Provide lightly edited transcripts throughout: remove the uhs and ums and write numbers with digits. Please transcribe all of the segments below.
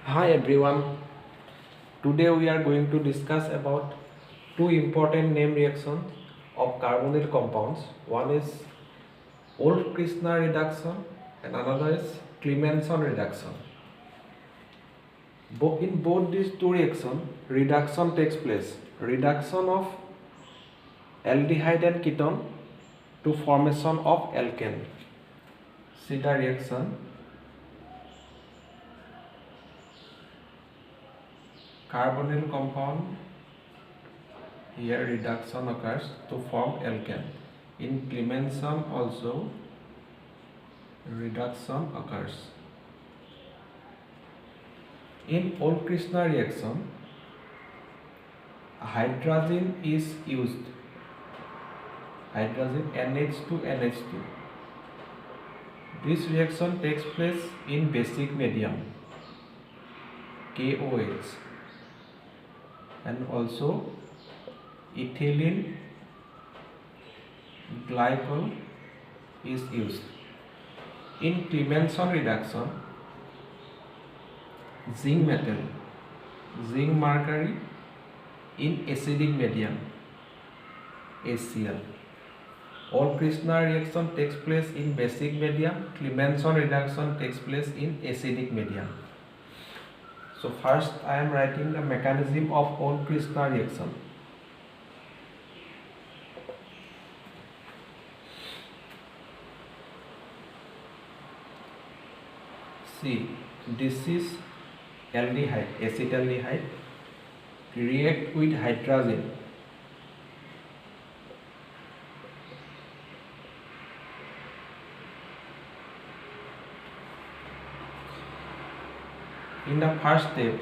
Hi everyone. Today we are going to discuss about two important name reactions of carbonyl compounds. One is Wolff-Kishner reduction and another is Clemenson reduction. In both these two reactions, reduction takes place. Reduction of aldehyde and ketone to formation of alkane. See the reaction. Carbonyl compound, here reduction occurs to form alkane. In Clemenson also reduction occurs. In Wolff-Kishner reaction, hydrogen is used. Hydrogen NH2 NH2. This reaction takes place in basic medium KOH, and also ethylene glycol is used. In Clemenson reduction, zinc metal, zinc mercury in acidic medium HCl. Wolff-Kishner reaction takes place in basic medium. Clemenson reduction takes place in acidic medium. So first I am writing the mechanism of Wolff-Kishner reaction. See, this is aldehyde, acetaldehyde, react with hydrogen. In the first step,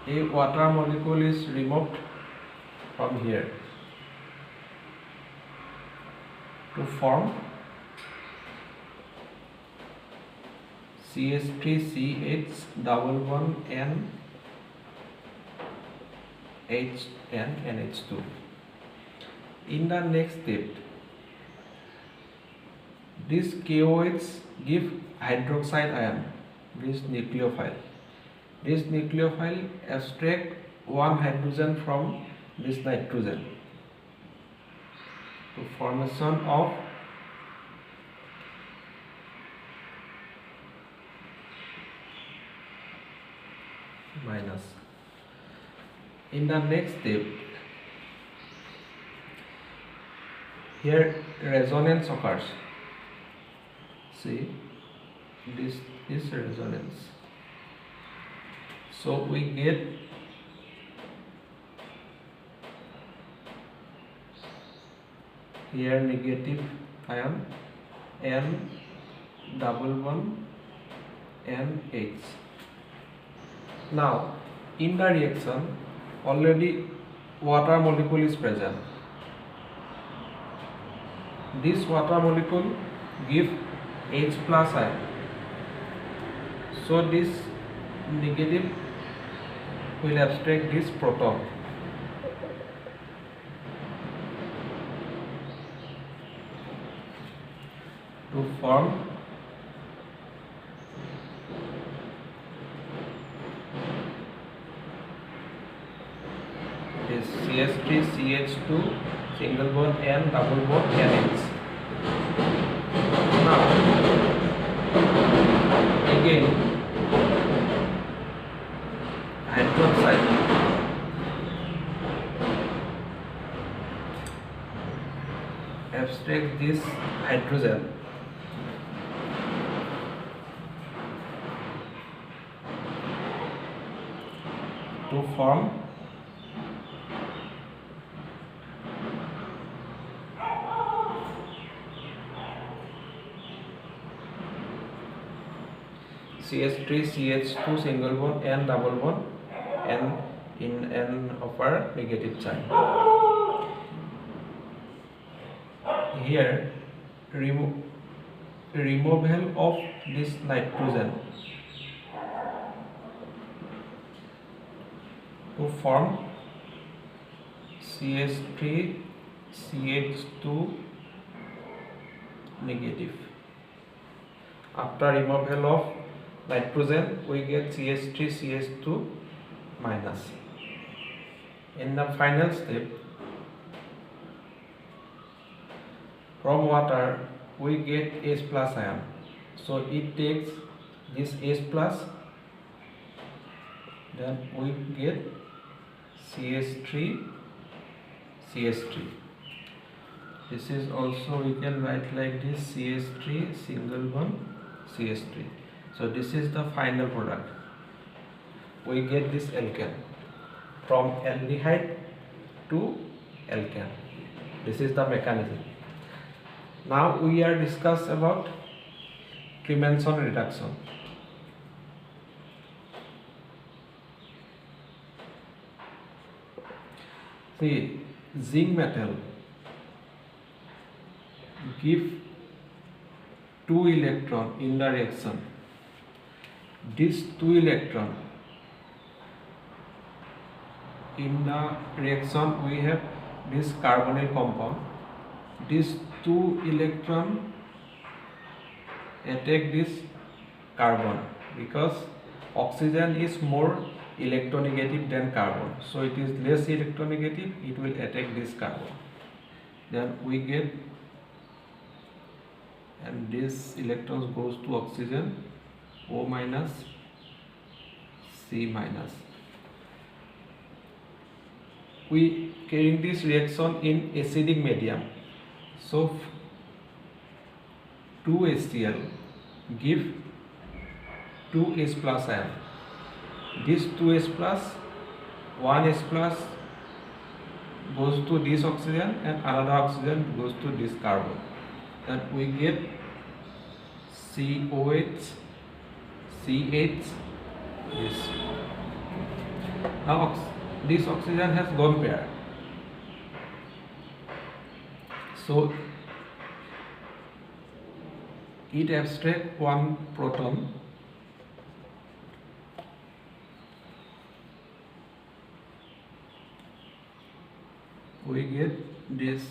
a water molecule is removed from here to form CH3CH double bond N H N NH2. In the next step, this KOH give hydroxide ion, this nucleophile. This nucleophile extract one hydrogen from this nitrogen to formation of minus. In the next step, here resonance occurs. See, this is resonance. So we get here negative ion N double bond NH. Now in the reaction already water molecule is present. This water molecule give H plus ion. So this negative will abstract this proton. To form this CH3CH2 single bond N double bond NH. Now again hydroxide abstract this hydrogen to form CH3CH2 single bond N double bond N in N upper negative sign. Here removal of this nitrogen to form CH3 CH2 negative. After removal of nitrogen, we get CH3 CH2 minus. In the final step, from water we get H plus ion, so it takes this H plus, then we get CH3 CH3. This is also, we can write like this, CH3 single bond CH3. So this is the final product. We get this alkane from aldehyde to alkane. This is the mechanism. Now we are discuss about Clemmensen reduction. See, zinc metal give 2 electron in the reaction. This 2 electron in the reaction, we have this carbonyl compound. This 2 electron attack this carbon because oxygen is more electronegative than carbon, so it is less electronegative, it will attack this carbon. Then we get, and this electrons goes to oxygen, O minus, C minus. We carrying this reaction in acidic medium, so 2HCl give 2H plus ion. This 2H plus, 1H plus goes to this oxygen and another oxygen goes to this carbon. Then we get COH, CH, this. Now this oxygen has lone pair, so it abstract one proton we get this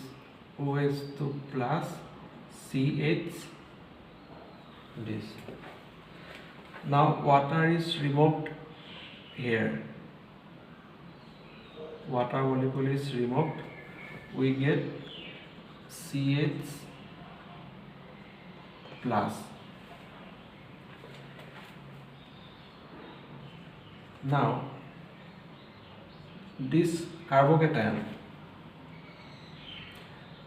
OH2 plus CH, this. Now water is removed here, water molecule is removed, we get CH plus. Now this carbocation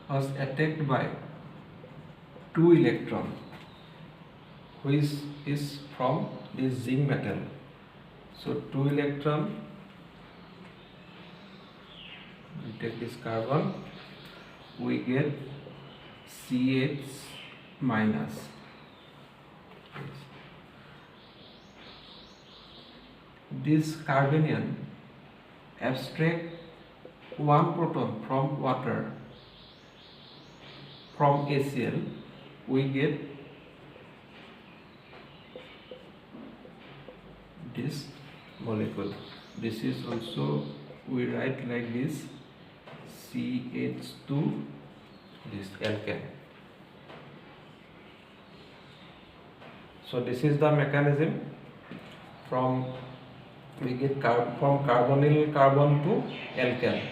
was attacked by 2 electron, which is from this zinc metal. So 2 electron, we take this carbon, we get CH minus. This carbanion abstract one proton from water, from HCl, we get this molecule. This is also, we write like this, CH2, this alkane. So this is the mechanism. From we get from carbonyl carbon to alkane.